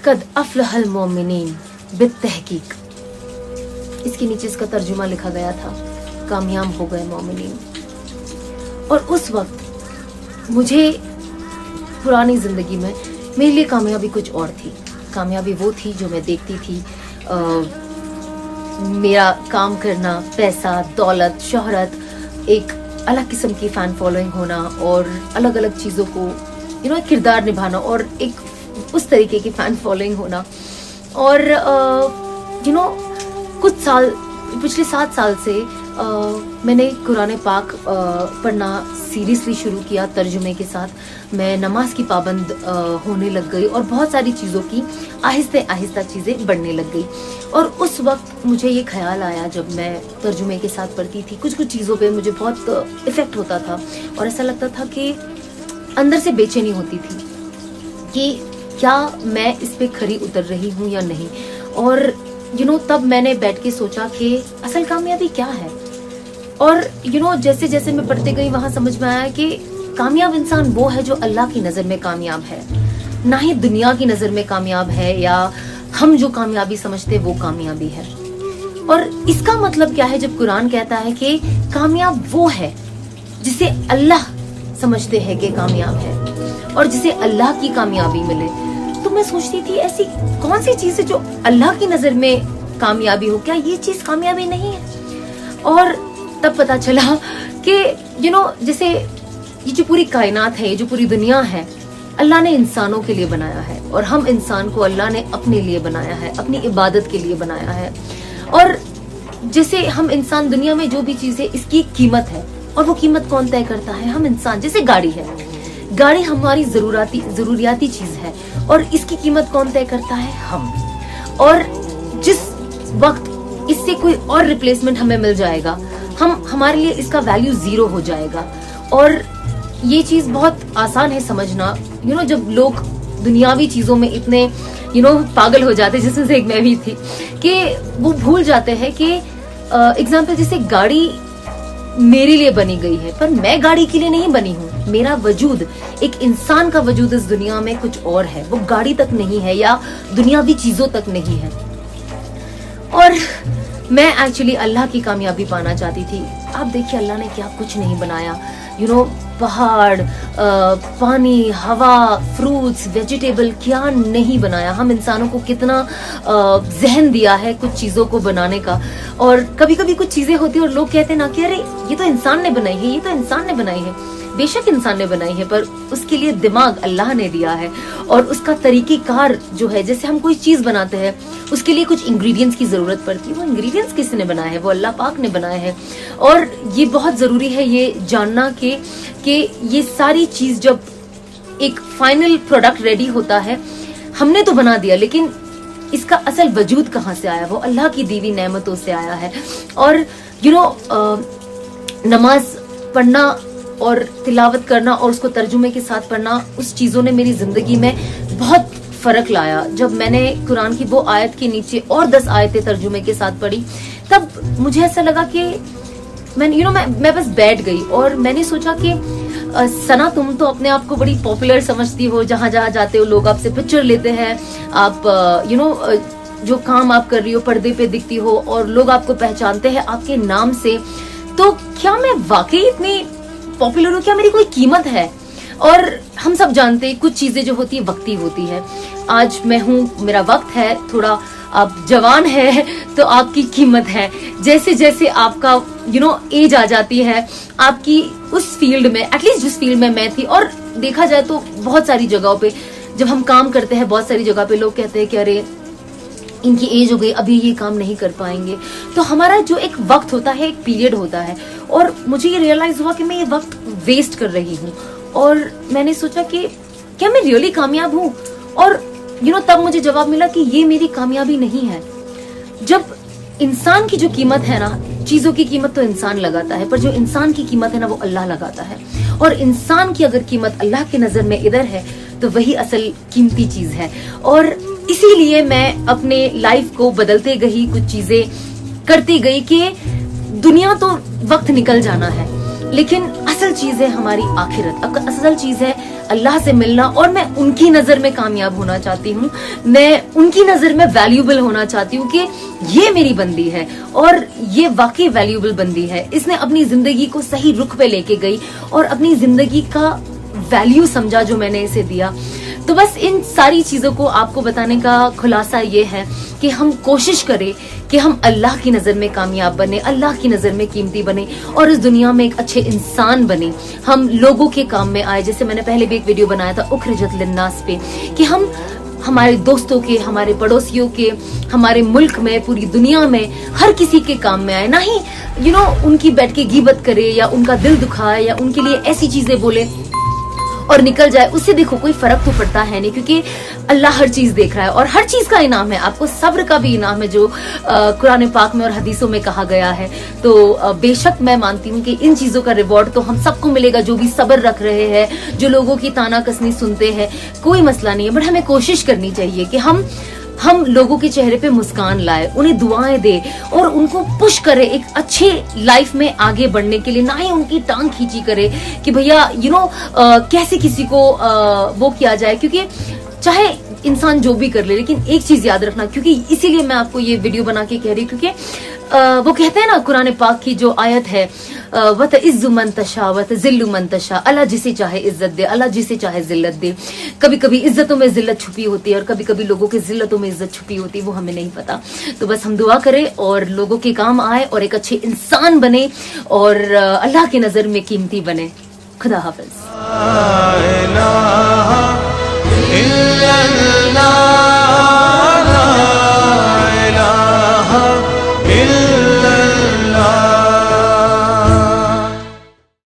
कद अफलहल मोमिनीन बित्तहकीक, इसके नीचे इसका तर्जुमा लिखा गया था, कामयाब हो गए मोमिनीन। और उस वक्त मुझे पुरानी जिंदगी में मेरे लिए कामयाबी कुछ और थी। कामयाबी वो थी जो मैं देखती थी, मेरा काम करना, पैसा, दौलत, शोहरत, एक अलग किस्म की फैन फॉलोइंग होना और अलग अलग चीज़ों को एक किरदार निभाना और एक उस तरीके की फैन फॉलोइंग होना। और कुछ साल, पिछले 7 साल से मैंने कुरान पाक पढ़ना सीरियसली शुरू किया तर्जुमे के साथ। मैं नमाज की पाबंद होने लग गई और बहुत सारी चीज़ों की आहिस्ते आहिस्ता चीज़ें बढ़ने लग गई। और उस वक्त मुझे ये ख्याल आया, जब मैं तर्जुमे के साथ पढ़ती थी, कुछ कुछ चीज़ों पे मुझे बहुत इफ़ेक्ट होता था और ऐसा लगता था कि अंदर से बेचैनी होती थी कि क्या मैं इस पे खरी उतर रही हूँ या नहीं। और तब मैंने बैठ के सोचा कि असल कामयाबी क्या है। और जैसे जैसे मैं पढ़ते गई वहां समझ में आया कि कामयाब इंसान वो है जो अल्लाह की नज़र में कामयाब है, ना ही दुनिया की नज़र में कामयाब है या हम जो कामयाबी समझते वो कामयाबी है। और इसका मतलब क्या है जब कुरान कहता है कि कामयाब वो है जिसे अल्लाह समझते हैं कि कामयाब है और जिसे अल्लाह की कामयाबी मिले। तो मैं सोचती थी ऐसी कौन सी चीज है जो अल्लाह की नजर में कामयाबी हो, क्या ये चीज कामयाबी नहीं है। और तब पता चला कि जैसे ये जो पूरी कायनात है, ये जो पूरी दुनिया है, अल्लाह ने इंसानों के लिए बनाया है और हम इंसान को अल्लाह ने अपने लिए बनाया है, अपनी इबादत के लिए बनाया है। और जैसे हम इंसान, दुनिया में जो भी चीज है इसकी कीमत है और वो कीमत कौन तय करता है? हम इंसान। जैसे गाड़ी है, गाड़ी हमारी जरूरियाती चीज है और इसकी कीमत कौन तय करता है? हम। और जिस वक्त इससे कोई और रिप्लेसमेंट हमें मिल जाएगा, हमारे लिए इसका वैल्यू 0 हो जाएगा। और ये चीज बहुत आसान है समझना, जब लोग दुनियावी चीजों में इतने पागल हो जाते, जिसमें से एक मैं भी थी, कि वो भूल जाते हैं कि एग्जाम्पल जैसे गाड़ी मेरे लिए बनी गई है पर मैं गाड़ी के लिए नहीं बनी हूँ। मेरा वजूद, एक इंसान का वजूद इस दुनिया में कुछ और है, वो गाड़ी तक नहीं है या दुनियावी चीजों तक नहीं है। और मैं एक्चुअली अल्लाह की कामयाबी पाना चाहती थी। आप देखिए अल्लाह ने क्या कुछ नहीं बनाया, पहाड़, पानी, हवा, फ्रूट्स, वेजिटेबल, क्या नहीं बनाया। हम इंसानों को कितना जहन दिया है कुछ चीजों को बनाने का। और कभी कभी कुछ चीजें होती है और लोग कहते हैं ना कि अरे ये तो इंसान ने बनाई है, ये तो इंसान ने बनाई है। बेशक इंसान ने बनाई है, पर उसके लिए दिमाग अल्लाह ने दिया है और उसका तरीक़ेकार जो है, जैसे हम कोई चीज बनाते हैं उसके लिए कुछ इंग्रेडिएंट्स की जरूरत पड़ती है। वो इंग्रेडिएंट्स किसने बनाए हैं? वो अल्लाह पाक ने बनाए हैं। और ये बहुत जरूरी है ये जानना कि ये सारी चीज जब एक फाइनल प्रोडक्ट रेडी होता है, हमने तो बना दिया, लेकिन इसका असल वजूद कहाँ से आया? वो अल्लाह की दी हुई नेमतों से आया है। और नमाज पढ़ना और तिलावत करना और उसको तर्जुमे के साथ पढ़ना, उस चीजों ने मेरी जिंदगी में बहुत फर्क लाया। जब मैंने कुरान की वो आयत के नीचे और 10 आयतें तर्जुमे के साथ पढ़ी, तब मुझे ऐसा लगा कि मैं बस बैठ गई और मैंने सोचा कि सना, तुम तो अपने आप को बड़ी पॉपुलर समझती हो, जहां जहां जाते हो लोग आपसे पिक्चर लेते हैं, आप जो काम आप कर रही हो पर्दे पे दिखती हो और लोग आपको पहचानते हैं आपके नाम से। तो क्या मैं वाकई इतनी पॉपुलर हूँ? क्या मेरी कोई कीमत है? और हम सब जानते हैं कुछ चीजें जो होती है वक्ती होती है। आज मैं हूँ, मेरा वक्त है, थोड़ा आप जवान है तो आपकी कीमत है। जैसे जैसे आपका एज आ जाती है, आपकी उस फील्ड में, एटलीस्ट जिस फील्ड में मैं थी, और देखा जाए तो बहुत सारी जगहों पे जब हम काम करते हैं, बहुत सारी जगह पे लोग कहते हैं कि अरे इनकी एज हो गई, अभी ये काम नहीं कर पाएंगे। तो हमारा जो एक वक्त होता है, एक पीरियड होता है, और मुझे ये रियलाइज हुआ कि मैं ये वक्त वेस्ट कर रही हूँ। और मैंने सोचा कि क्या मैं रियली कामयाब हूँ? और तब मुझे जवाब मिला कि ये मेरी कामयाबी नहीं है। जब इंसान की जो कीमत है ना, चीजों की कीमत तो इंसान लगाता है, पर जो इंसान की कीमत है ना वो अल्लाह लगाता है। और इंसान की अगर कीमत अल्लाह की नजर में इधर है तो वही असल कीमती चीज है। और इसीलिए मैं अपने लाइफ को बदलते गई, कुछ चीजें करती गई कि दुनिया तो वक्त निकल जाना है, लेकिन असल चीज है हमारी आखिरत, असल चीज है اللہ سے ملنا, اور میں ان کی نظر میں کامیاب ہونا چاہتی ہوں, میں ان کی نظر میں ویلیوبل ہونا چاہتی ہوں کہ یہ میری بندی ہے اور یہ واقعی ویلیوبل بندی ہے. اس نے اپنی زندگی کو صحیح رخ پہ لے کے گئی اور اپنی زندگی کا ویلیو سمجھا جو میں نے اسے دیا. تو بس ان ساری چیزوں کو آپ کو بتانے کا خلاصہ یہ ہے کہ ہم کوشش کریں کہ ہم اللہ کی نظر میں کامیاب بنے, اللہ کی نظر میں قیمتی بنے اور اس دنیا میں ایک اچھے انسان بنے. ہم لوگوں کے کام میں آئے, جیسے میں نے پہلے بھی ایک ویڈیو بنایا تھا اخرجت للناس پہ, کہ ہم ہمارے دوستوں کے, ہمارے پڑوسیوں کے, ہمارے ملک میں, پوری دنیا میں ہر کسی کے کام میں آئے, نہ ہی ان کی بیٹھ کے غیبت کرے یا ان کا دل دکھائے یا ان کے لیے ایسی چیزیں بولے اور نکل جائے. اس سے دیکھو کوئی فرق تو پڑتا ہے نہیں, کیونکہ اللہ ہر چیز دیکھ رہا ہے اور ہر چیز کا انعام ہے. آپ کو صبر کا بھی انعام ہے جو قرآن پاک میں اور حدیثوں میں کہا گیا ہے. تو بے شک میں مانتی ہوں کہ ان چیزوں کا ریوارڈ تو ہم سب کو ملے گا جو بھی صبر رکھ رہے ہیں, جو لوگوں کی تانا کسنی سنتے ہیں. کوئی مسئلہ نہیں ہے, بٹ ہمیں کوشش کرنی چاہیے کہ ہم لوگوں کے چہرے پہ مسکان لائے, انہیں دعائیں دے اور ان کو پش کرے ایک اچھے لائف میں آگے بڑھنے کے لیے, نہ ہی ان کی ٹانگ کھینچی کرے کہ بھیا کیسے کسی کو وہ کیا جائے. کیونکہ چاہے انسان جو بھی کر لے, لیکن ایک چیز یاد رکھنا, کیونکہ اسی لیے میں آپ کو یہ ویڈیو بنا کے کہہ رہی ہوں, کیونکہ وہ کہتے ہیں نا قرآن پاک کی جو آیت ہے, وَتَعِزُّ مَن تَشَاءُ وَتَذِلُّ مَن تَشَاءُ, اللہ جسے چاہے عزت دے, اللہ جسے چاہے ذلت دے. کبھی کبھی عزتوں میں ذلت چھپی ہوتی ہے اور کبھی کبھی لوگوں کے ذلتوں میں عزت چھپی ہوتی ہے, وہ ہمیں نہیں پتا. تو بس ہم دعا کریں اور لوگوں کے کام آئے اور ایک اچھے انسان بنے اور اللہ کی نظر میں قیمتی بنے. خدا حافظ.